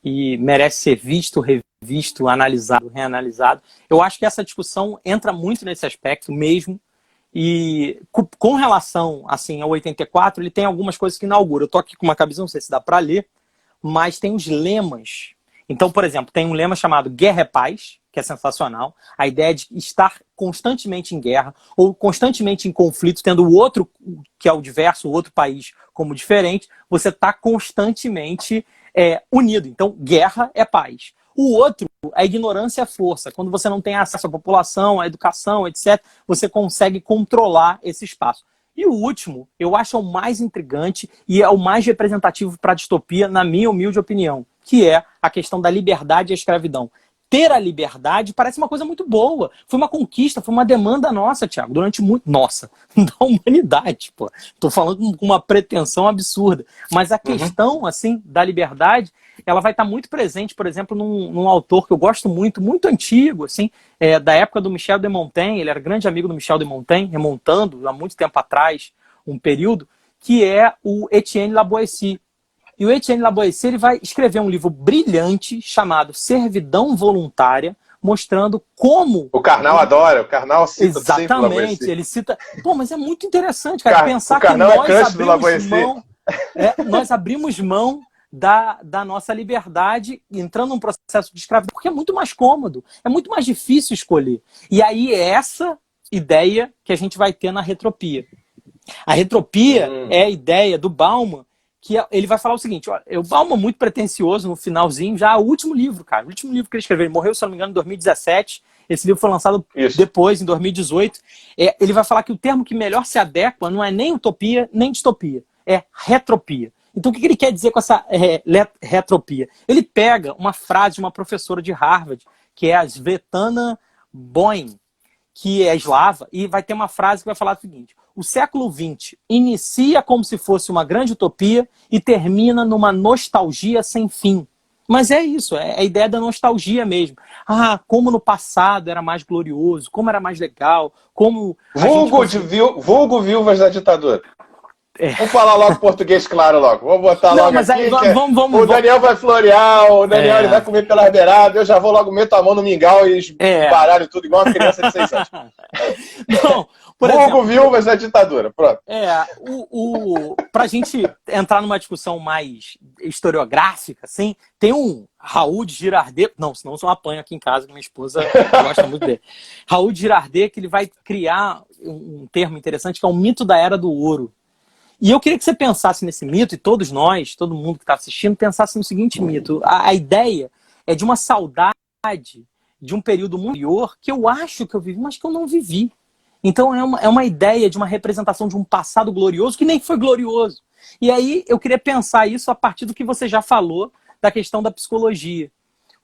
E merece ser visto, revisto, analisado, reanalisado. Eu acho que essa discussão entra muito nesse aspecto mesmo. E com relação assim, ao 84, ele tem algumas coisas que inaugura. Eu estou aqui com uma cabeça, não sei se dá para ler, mas tem os lemas. Então, por exemplo, tem um lema chamado Guerra é Paz, que é sensacional. A ideia de estar constantemente em guerra ou constantemente em conflito, tendo o outro, que é o diverso, o outro país como diferente, você está constantemente unido. Então, guerra é paz. O outro, a ignorância é força. Quando você não tem acesso à população, à educação, etc., você consegue controlar esse espaço. E o último, eu acho o mais intrigante e é o mais representativo para a distopia, na minha humilde opinião, que é a questão da liberdade e a escravidão. Ter a liberdade parece uma coisa muito boa. Foi uma conquista, foi uma demanda nossa, Thiago, durante muito... Nossa, da humanidade, pô. Tô falando com uma pretensão absurda. Mas a questão, assim, da liberdade, ela vai estar muito presente, por exemplo, num autor que eu gosto muito, muito antigo, assim, da época do Michel de Montaigne. Ele era grande amigo do Michel de Montaigne, remontando há muito tempo atrás, um período, que é o Etienne Laboissy. E o Etienne Laboissy, ele vai escrever um livro brilhante chamado Servidão Voluntária, mostrando como... O Karnal adora, o Karnal cita exatamente, ele cita... Pô, mas é muito interessante, cara, pensar que nós abrimos mão da nossa liberdade, entrando num processo de escravidão, porque é muito mais cômodo, é muito mais difícil escolher. E aí é essa ideia que a gente vai ter na retropia. A retropia é a ideia do Bauman, que ele vai falar o seguinte, ó, o Bauman muito pretencioso no finalzinho, já o último livro, cara, o último livro que ele escreveu, ele morreu, se eu não me engano, em 2017, esse livro foi lançado depois, em 2018, ele vai falar que o termo que melhor se adequa não é nem utopia, nem distopia, é retropia. Então o que ele quer dizer com essa retropia? Ele pega uma frase de uma professora de Harvard, que é a Svetlana Boym, que é eslava, e vai ter uma frase que vai falar o seguinte: o século XX inicia como se fosse uma grande utopia e termina numa nostalgia sem fim. Mas é isso, é a ideia da nostalgia mesmo. Ah, como no passado era mais glorioso, como era mais legal, como... Vulgo viúvas da ditadura. Vamos falar logo português claro logo. Vamos botar logo mas aqui. Aí, vamos, Daniel vai florear, o Daniel ele vai comer pela beirada, eu já vou logo meto a mão no mingau e baralho tudo igual uma criança de 6 anos. Não, Vulgo viúvas da ditadura, pronto. Pra gente entrar numa discussão mais historiográfica, assim, tem um Raul de Girardet, não, senão eu apanho aqui em casa, que minha esposa gosta muito dele. Raul de Girardet, que ele vai criar um termo interessante, que é o mito da Era do Ouro. E eu queria que você pensasse nesse mito, e todos nós, todo mundo que está assistindo, pensasse no seguinte mito. A ideia é de uma saudade de um período muito anterior que eu acho que eu vivi, mas que eu não vivi. Então é uma ideia de uma representação de um passado glorioso que nem foi glorioso. E aí eu queria pensar isso a partir do que você já falou da questão da psicologia.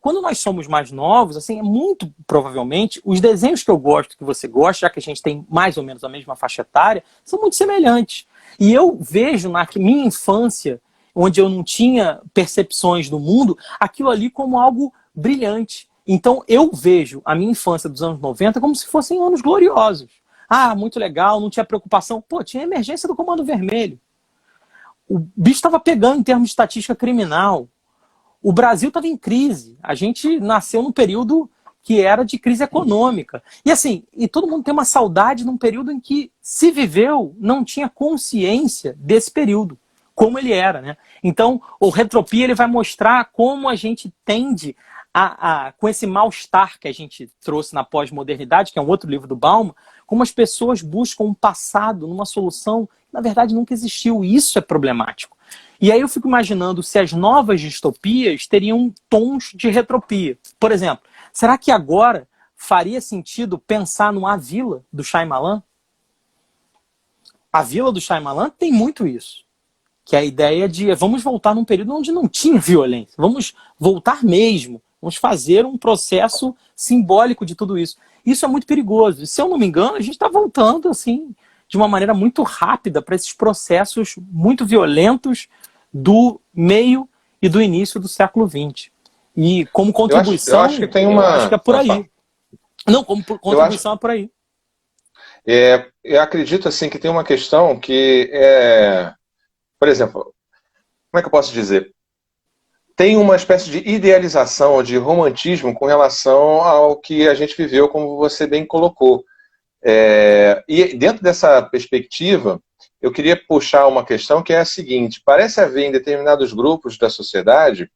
Quando nós somos mais novos, assim, muito provavelmente, os desenhos que eu gosto, que você gosta, já que a gente tem mais ou menos a mesma faixa etária, são muito semelhantes. E eu vejo na minha infância, onde eu não tinha percepções do mundo, aquilo ali como algo brilhante. Então eu vejo a minha infância dos anos 90 como se fossem anos gloriosos. Ah, muito legal, não tinha preocupação. Pô, tinha emergência do Comando Vermelho. O bicho estava pegando em termos de estatística criminal. O Brasil estava em crise. A gente nasceu num período que era de crise econômica. E assim, e todo mundo tem uma saudade num período em que se viveu, não tinha consciência desse período, como ele era, né? Então, o Retropia ele vai mostrar como a gente tende com esse mal-estar que a gente trouxe na pós-modernidade, que é um outro livro do Bauman, como as pessoas buscam um passado numa solução que, na verdade, nunca existiu. E isso é problemático. E aí eu fico imaginando se as novas distopias teriam tons de retropia. Por exemplo, será que agora faria sentido pensar no A Vila, do Shyamalan? A Vila do Shyamalan tem muito isso. Que é a ideia de vamos voltar num período onde não tinha violência. Vamos voltar mesmo. Vamos fazer um processo simbólico de tudo isso. Isso é muito perigoso. E, se eu não me engano, a gente está voltando assim, de uma maneira muito rápida para esses processos muito violentos do meio e do início do século XX. E como contribuição, eu acho que tem uma... acho que é por aí. Não, como contribuição é por aí. Eu acredito assim que tem uma questão que por exemplo, como é que eu posso dizer? Tem uma espécie de idealização, de romantismo com relação ao que a gente viveu, como você bem colocou. E dentro dessa perspectiva, eu queria puxar uma questão que é a seguinte: parece haver em determinados grupos da sociedade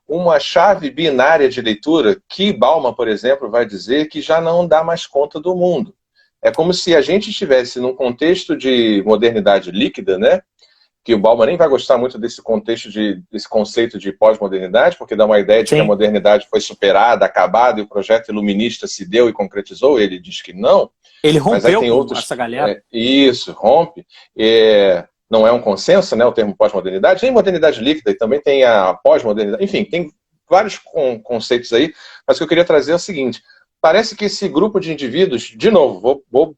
uma chave binária de leitura que Bauman, por exemplo, vai dizer que já não dá mais conta do mundo. É como se a gente estivesse num contexto de modernidade líquida, né? Que o Bauman nem vai gostar muito desse contexto, desse conceito de pós-modernidade, porque dá uma ideia de que a modernidade foi superada, acabada, e o projeto iluminista se deu e concretizou. Ele diz que não. Ele rompeu com essa galera. Isso, rompe. Não é um consenso, né, o termo pós-modernidade, nem modernidade líquida, e também tem a pós-modernidade. Enfim, tem vários conceitos aí, mas o que eu queria trazer é o seguinte: parece que esse grupo de indivíduos, de novo, vou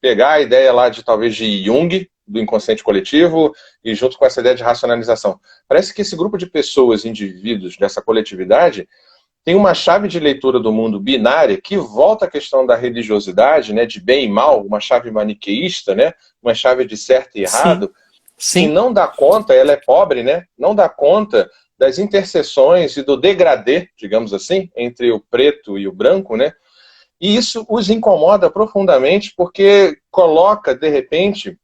pegar a ideia lá talvez de Jung, do inconsciente coletivo, e junto com essa ideia de racionalização. Parece que esse grupo de pessoas, indivíduos dessa coletividade, tem uma chave de leitura do mundo binária que volta à questão da religiosidade, né, de bem e mal, uma chave maniqueísta, né, uma chave de certo e errado, Sim. que não dá conta, ela é pobre, né, não dá conta das interseções e do degradê, digamos assim, entre o preto e o branco, né, e isso os incomoda profundamente porque coloca, de repente,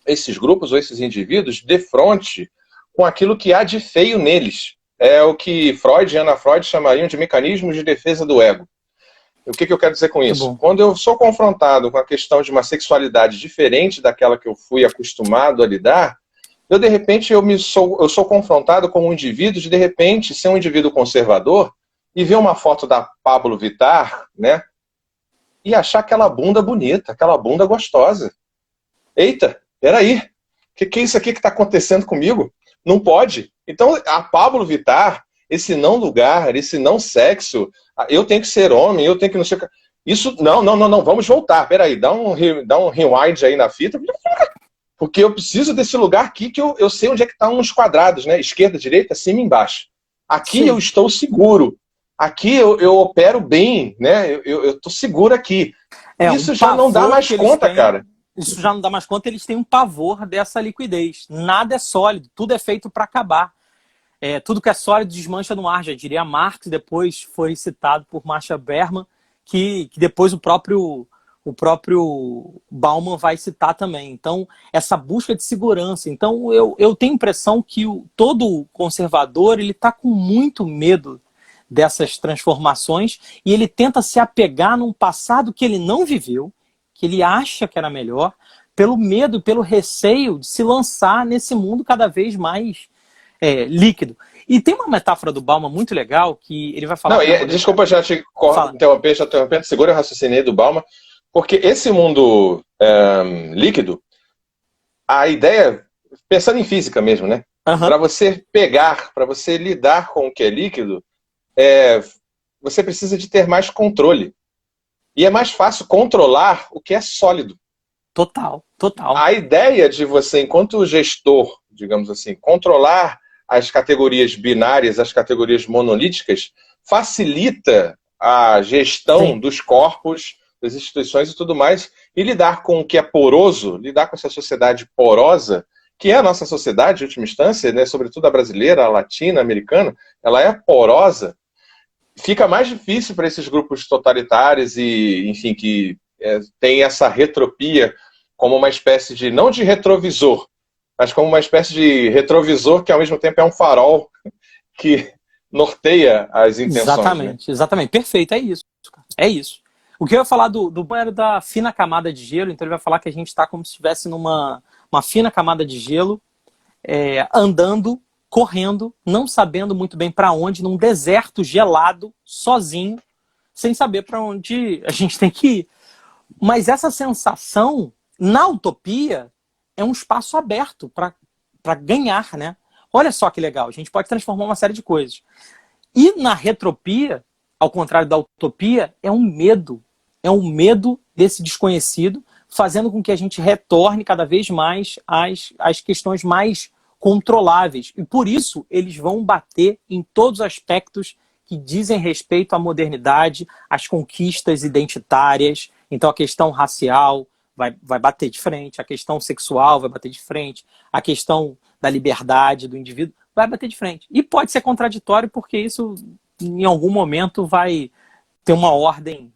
esses grupos ou esses indivíduos de frente com aquilo que há de feio neles. É o que Freud e Ana Freud chamariam de mecanismos de defesa do ego. O que eu quero dizer com isso? Quando eu sou confrontado com a questão de uma sexualidade diferente daquela que eu fui acostumado a lidar, de repente, eu sou confrontado com um indivíduo de repente, ser um indivíduo conservador e ver uma foto da Pablo Vittar, né? E achar aquela bunda bonita, aquela bunda gostosa. Eita, peraí, o que é isso aqui que está acontecendo comigo? Não pode. Então, a Pablo Vittar, esse não lugar, esse não sexo, eu tenho que ser homem, eu tenho que não ser... Isso, não, vamos voltar, peraí, dá um rewind aí na fita, porque eu preciso desse lugar aqui que eu sei onde é que estão uns quadrados, né? Esquerda, direita, cima e embaixo. Aqui Sim. Eu estou seguro. Aqui eu opero bem, né? Eu estou seguro aqui. Isso já não dá mais conta, cara. Isso já não dá mais conta, eles têm um pavor dessa liquidez. Nada é sólido, tudo é feito para acabar. Tudo que é sólido desmancha no ar, já diria Marx, depois foi citado por Masha Berman, que depois o próprio Bauman vai citar também. Então, essa busca de segurança. Então, eu tenho a impressão que todo conservador ele está com muito medo dessas transformações e ele tenta se apegar num passado que ele não viveu, que ele acha que era melhor, pelo medo, pelo receio de se lançar nesse mundo cada vez mais líquido. E tem uma metáfora do Bauman muito legal que ele vai falar... Desculpa já te interrompendo, segura o raciocínio do Bauman, porque esse mundo líquido, a ideia, pensando em física mesmo, né? Para você pegar, para você lidar com o que é líquido, você precisa de ter mais controle. E é mais fácil controlar o que é sólido. Total. A ideia de você, enquanto gestor, digamos assim, controlar as categorias binárias, as categorias monolíticas, facilita a gestão dos corpos, das instituições e tudo mais, e lidar com o que é poroso, lidar com essa sociedade porosa, que é a nossa sociedade, em última instância, né, sobretudo a brasileira, a latina, a americana, ela é porosa. Fica mais difícil para esses grupos totalitários e, enfim, que tem essa retropia como uma espécie de, não de retrovisor, mas como uma espécie de retrovisor que ao mesmo tempo é um farol que norteia as intenções. Exatamente. Perfeito, é isso. O que eu ia falar do era da fina camada de gelo, então ele vai falar que a gente está como se estivesse numa fina camada de gelo, andando, correndo, não sabendo muito bem para onde, num deserto gelado, sozinho, sem saber para onde a gente tem que ir. Mas essa sensação, na utopia, é um espaço aberto para ganhar, né? Olha só que legal, a gente pode transformar uma série de coisas. E na retropia, ao contrário da utopia, é um medo desse desconhecido, fazendo com que a gente retorne cada vez mais às questões mais controláveis. E por isso eles vão bater em todos os aspectos que dizem respeito à modernidade, às conquistas identitárias. Então a questão racial vai bater de frente, a questão sexual vai bater de frente, a questão da liberdade do indivíduo vai bater de frente. E pode ser contraditório porque isso em algum momento vai ter uma ordem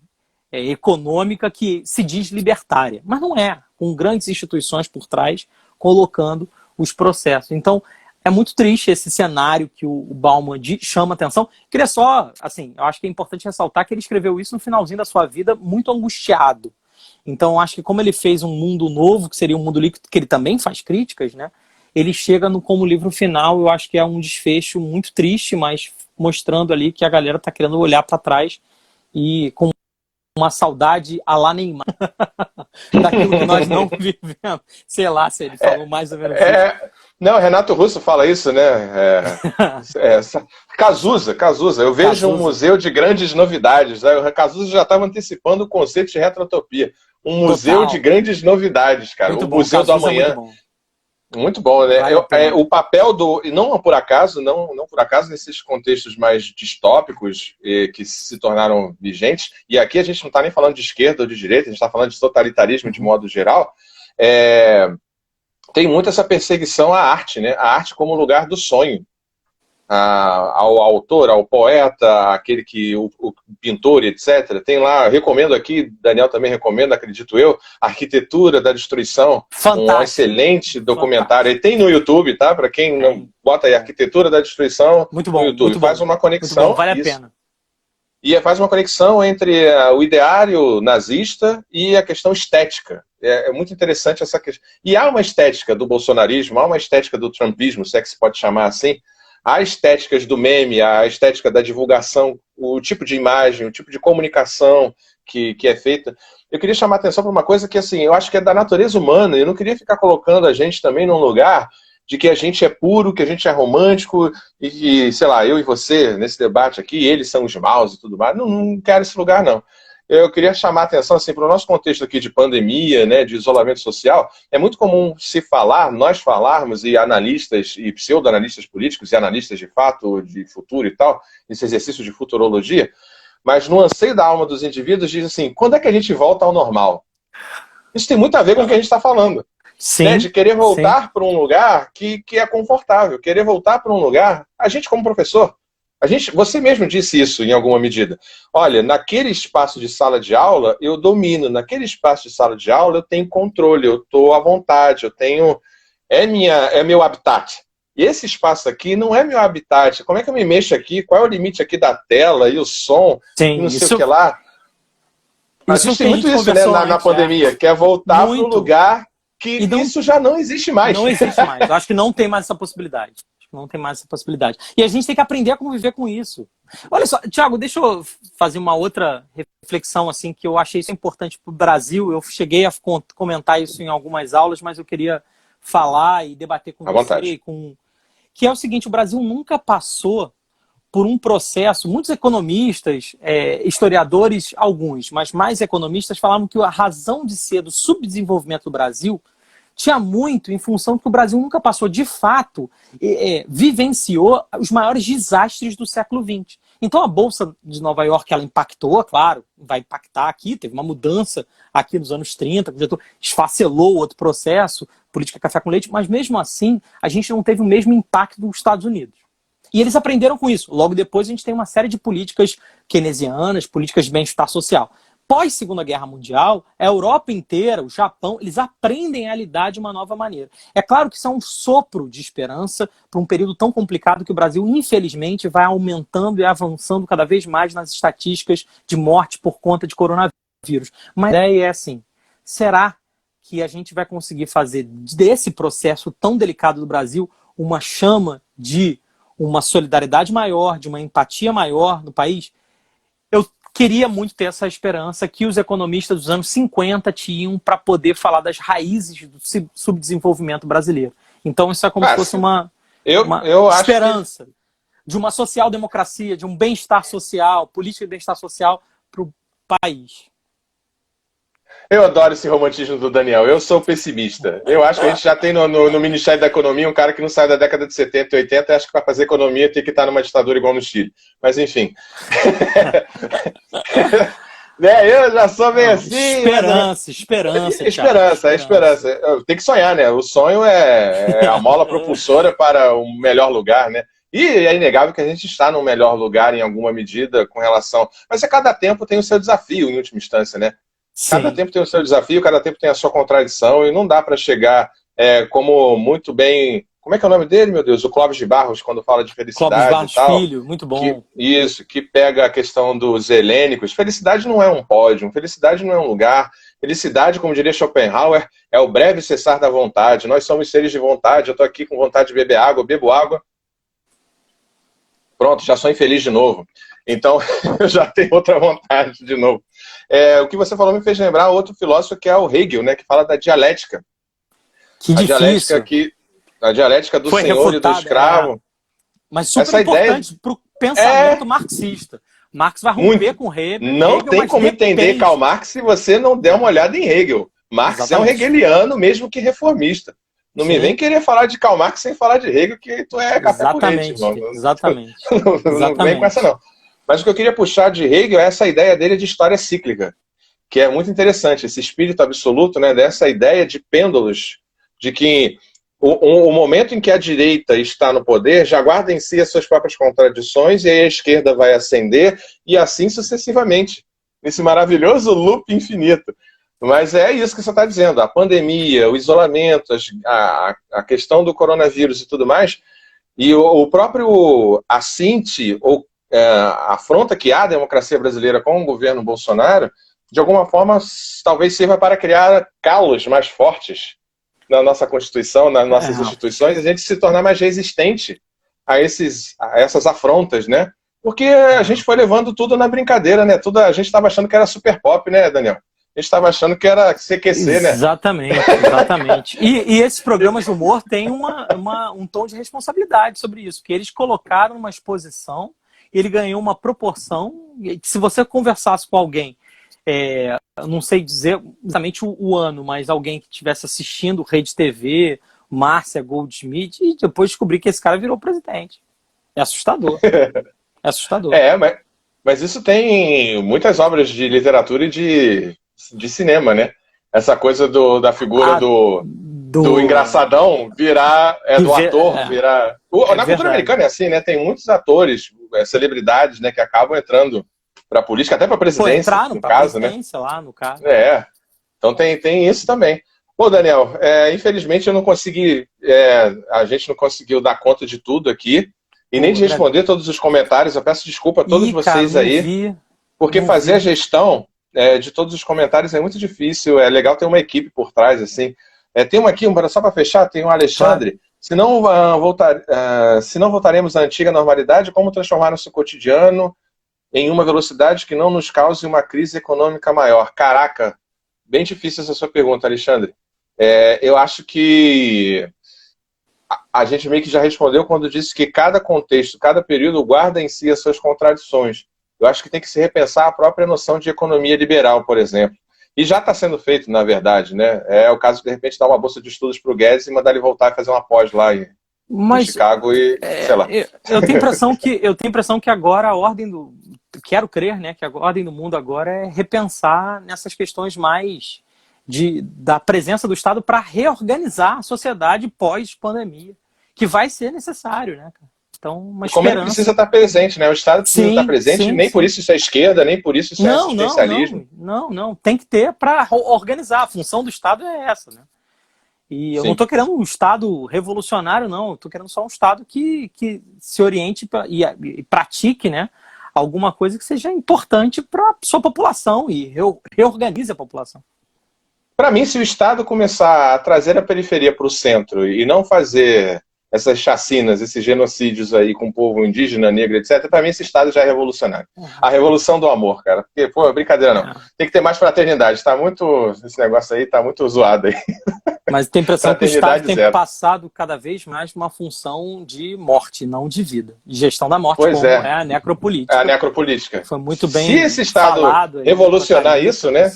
econômica que se diz libertária, mas não é, com grandes instituições por trás colocando os processos. Então, é muito triste esse cenário que o Bauman chama atenção. Queria só, assim, eu acho que é importante ressaltar que ele escreveu isso no finalzinho da sua vida muito angustiado. Então, eu acho que como ele fez um mundo novo, que seria um mundo líquido, que ele também faz críticas, né? Ele chega como livro final, eu acho que é um desfecho muito triste, mas mostrando ali que a galera está querendo olhar para trás e com uma saudade à la Neymar daquilo que nós não vivemos. Sei lá se ele falou mais ou menos isso. Não, Renato Russo fala isso, né? Cazuza. Eu vejo um museu de grandes novidades. Né? O Cazuza já estava antecipando o conceito de retrotopia. Um museu de grandes novidades, cara. Muito o bom. Museu do Amanhã. Muito bom, né? O papel do... E não por acaso, nesses contextos mais distópicos que se tornaram vigentes, e aqui a gente não está nem falando de esquerda ou de direita, a gente está falando de totalitarismo de modo geral, tem muito essa perseguição à arte, né? A arte como lugar do sonho. Ao autor, ao poeta, aquele que o pintor, etc. Tem lá, recomendo aqui, Daniel também recomenda, acredito eu, Arquitetura da Destruição, fantástico. Um excelente documentário. E tem no YouTube, tá? Para quem não bota aí Arquitetura da Destruição muito bom, no YouTube, muito bom. faz uma conexão. Muito bom, vale a pena. e faz uma conexão entre o ideário nazista e a questão estética. É muito interessante essa questão. E há uma estética do bolsonarismo, há uma estética do trumpismo, se é que se pode chamar assim, há estéticas do meme, a estética da divulgação, o tipo de imagem, o tipo de comunicação que é feita. Eu queria chamar a atenção para uma coisa que, assim, eu acho que é da natureza humana, eu não queria ficar colocando a gente também num lugar de que a gente é puro, que a gente é romântico, e que, sei lá, eu e você, nesse debate aqui, eles são os maus e tudo mais. Não quero esse lugar, não. Eu queria chamar a atenção, assim, para o nosso contexto aqui de pandemia, né, de isolamento social. É muito comum se falar, nós falarmos, e analistas, e pseudo-analistas políticos, e analistas de fato, de futuro e tal, esse exercício de futurologia, mas no anseio da alma dos indivíduos diz assim, quando é que a gente volta ao normal? Isso tem muito a ver com o que a gente está falando. Sim, né, de querer voltar para um lugar que é confortável, querer voltar para um lugar, a gente como professor, você mesmo disse isso em alguma medida. Olha, naquele espaço de sala de aula, eu domino, naquele espaço de sala de aula eu tenho controle, eu estou à vontade, eu tenho, é meu habitat. E esse espaço aqui não é meu habitat, como é que eu me mexo aqui, qual é o limite aqui da tela e o som, sim, e não sei o que lá. A gente tem muito isso, né, na pandemia, que é voltar para um lugar que não, isso já não existe mais. Não existe mais. Eu acho que não tem mais essa possibilidade. Acho que não tem mais essa possibilidade. E a gente tem que aprender a conviver com isso. Olha só, Thiago, deixa eu fazer uma outra reflexão assim que eu achei isso importante para o Brasil. Eu cheguei a comentar isso em algumas aulas, mas eu queria falar e debater com você. Que é o seguinte, o Brasil nunca passou por um processo, muitos economistas, historiadores, alguns, mas mais economistas falavam que a razão de ser do subdesenvolvimento do Brasil tinha muito em função de que o Brasil nunca passou, de fato, vivenciou os maiores desastres do século XX. Então a Bolsa de Nova York, ela impactou, claro, vai impactar aqui, teve uma mudança aqui nos anos 30, esfacelou outro processo, política café com leite, mas mesmo assim a gente não teve o mesmo impacto dos Estados Unidos. E eles aprenderam com isso. Logo depois a gente tem uma série de políticas keynesianas, políticas de bem-estar social. Pós-Segunda Guerra Mundial, a Europa inteira, o Japão, eles aprendem a lidar de uma nova maneira. É claro que isso é um sopro de esperança para um período tão complicado que o Brasil, infelizmente, vai aumentando e avançando cada vez mais nas estatísticas de morte por conta de coronavírus. Mas a ideia é assim, será que a gente vai conseguir fazer desse processo tão delicado do Brasil uma chama de uma solidariedade maior, de uma empatia maior no país? Eu queria muito ter essa esperança que os economistas dos anos 50 tinham para poder falar das raízes do subdesenvolvimento brasileiro. Então isso é como se fosse uma esperança de uma social-democracia, de um bem-estar social, política de bem-estar social para o país. Eu adoro esse romantismo do Daniel. Eu sou pessimista. Eu acho que a gente já tem no Ministério da Economia um cara que não sai da década de 70 e 80 e acha que para fazer economia tem que estar numa ditadura igual no Chile. Mas enfim. Eu já sou meio assim. Esperança. Tem que sonhar, né? O sonho é a mola propulsora para um melhor lugar, né? E é inegável que a gente está num melhor lugar em alguma medida com relação... Mas cada tempo tem o seu desafio, em última instância, né? Cada tempo tem o seu desafio, cada tempo tem a sua contradição, e não dá para chegar como muito bem... Como é que é o nome dele, meu Deus? O Clóvis de Barros, quando fala de felicidade. Clóvis Barros e tal, Filho, muito bom. Que pega a questão dos helênicos. Felicidade não é um pódio, felicidade não é um lugar. Felicidade, como diria Schopenhauer, é o breve cessar da vontade. Nós somos seres de vontade, eu estou aqui com vontade de beber água, eu bebo água. Pronto, já sou infeliz de novo. Então, eu já tenho outra vontade de novo. O que você falou me fez lembrar outro filósofo que é o Hegel, né, que fala da dialética. Que difícil. A dialética do senhor e do escravo. Mas super importante para o pensamento marxista. Marx vai romper com Hegel. Não tem como entender Karl Marx se você não der uma olhada em Hegel. Marx é um hegeliano, mesmo que reformista. Não me vem querer falar de Karl Marx sem falar de Hegel, que tu é café com leite, irmão. Exatamente. Não vem com essa, não. Mas o que eu queria puxar de Hegel é essa ideia dele de história cíclica, que é muito interessante, esse espírito absoluto, né, dessa ideia de pêndulos, de que o momento em que a direita está no poder já guarda em si as suas próprias contradições e aí a esquerda vai ascender e assim sucessivamente, nesse maravilhoso loop infinito. Mas é isso que você está dizendo, a pandemia, o isolamento, a questão do coronavírus e tudo mais, e o próprio assinte, ou a afronta que há à democracia brasileira com o governo Bolsonaro, de alguma forma, talvez sirva para criar calos mais fortes na nossa Constituição, nas nossas instituições, e a gente se tornar mais resistente a essas afrontas, né? Porque a gente foi levando tudo na brincadeira, né? A gente estava achando que era super pop, né, Daniel? A gente estava achando que era CQC, né? Exatamente, exatamente. E esses programas de humor têm um tom de responsabilidade sobre isso, porque eles colocaram uma exposição, ele ganhou uma proporção, e se você conversasse com alguém, não sei dizer exatamente o ano, mas alguém que estivesse assistindo Rede TV, Márcia Goldschmidt, e depois descobrir que esse cara virou presidente. É assustador. É assustador. Mas isso tem muitas obras de literatura e de cinema, né? Essa coisa da figura do engraçadão virar, do ator virar... Na cultura americana é assim, né? Tem muitos atores, celebridades, né, que acabam entrando para a política, até para a presidência, entraram no caso, né? Lá, no caso. Então tem isso também. Pô, Daniel, infelizmente eu não consegui, a gente não conseguiu dar conta de tudo aqui, e nem de responder todos os comentários. Eu peço desculpa a todos vocês aí, porque fazer a gestão de todos os comentários é muito difícil. É legal ter uma equipe por trás, assim. Tem uma aqui, só para fechar, tem o Alexandre. Se não voltaremos à antiga normalidade, como transformar nosso cotidiano em uma velocidade que não nos cause uma crise econômica maior? Caraca, bem difícil essa sua pergunta, Alexandre. Eu acho que a gente meio que já respondeu quando disse que cada contexto, cada período guarda em si as suas contradições. Eu acho que tem que se repensar a própria noção de economia liberal, por exemplo. E já está sendo feito, na verdade, né? É o caso de repente, dar uma bolsa de estudos para o Guedes e mandar ele voltar e fazer uma pós lá em Chicago e, sei lá. Eu tenho a impressão que agora a ordem do... Quero crer, né? Que a ordem do mundo agora é repensar nessas questões mais da presença do Estado para reorganizar a sociedade pós-pandemia, que vai ser necessário, né, cara? Então, uma esperança. Como ele precisa estar presente, né? O Estado precisa estar presente, nem por isso é esquerda, nem por isso é assistencialismo. Não. Tem que ter para organizar. A função do Estado é essa, né? E eu não estou querendo um Estado revolucionário, não. Eu estou querendo só um Estado que se oriente e pratique, né, alguma coisa que seja importante para a sua população e reorganize a população. Para mim, se o Estado começar a trazer a periferia para o centro e não fazer essas chacinas, esses genocídios aí com o povo indígena, negro, etc., para mim esse Estado já é revolucionário. A revolução do amor, cara. Porque, pô, brincadeira não. Tem que ter mais fraternidade. Esse negócio aí tá muito zoado aí. Mas tem a impressão que o Estado tem passado cada vez mais uma função de morte, não de vida. De gestão da morte, como é a necropolítica. A necropolítica. Foi muito bem Se esse Estado revolucionar isso, né?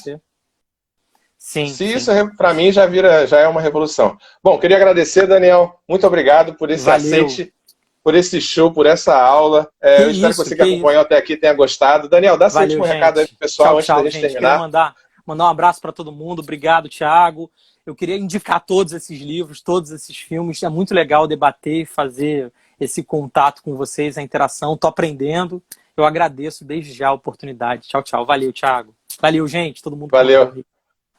Isso, para mim, já é uma revolução. Bom, queria agradecer, Daniel. Muito obrigado por esse aceite, por esse show, por essa aula. Eu espero que você que acompanhou até aqui tenha gostado. Daniel, dá seu último recado aí pro pessoal antes da gente terminar. Queria mandar um abraço para todo mundo. Obrigado, Thiago. Eu queria indicar todos esses livros, todos esses filmes. É muito legal debater, fazer esse contato com vocês, a interação. Estou aprendendo. Eu agradeço desde já a oportunidade. Tchau, tchau. Valeu, Thiago. Valeu, gente. Todo mundo. Valeu.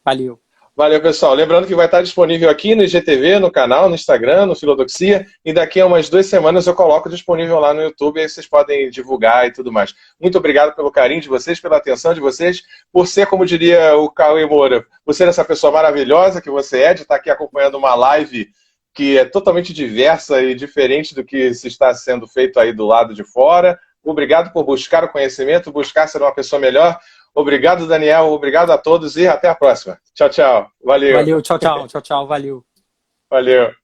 Valeu. Valeu, pessoal. Lembrando que vai estar disponível aqui no IGTV, no canal, no Instagram, no Filodoxia, e daqui a umas 2 semanas eu coloco disponível lá no YouTube, aí vocês podem divulgar e tudo mais. Muito obrigado pelo carinho de vocês, pela atenção de vocês, por ser, como diria o Cauê Moura, por ser essa pessoa maravilhosa que você é, de estar aqui acompanhando uma live que é totalmente diversa e diferente do que se está sendo feito aí do lado de fora. Obrigado por buscar o conhecimento, buscar ser uma pessoa melhor. Obrigado, Daniel. Obrigado a todos e até a próxima. Tchau, tchau. Valeu. Valeu, tchau, tchau. Tchau, tchau. Valeu. Valeu.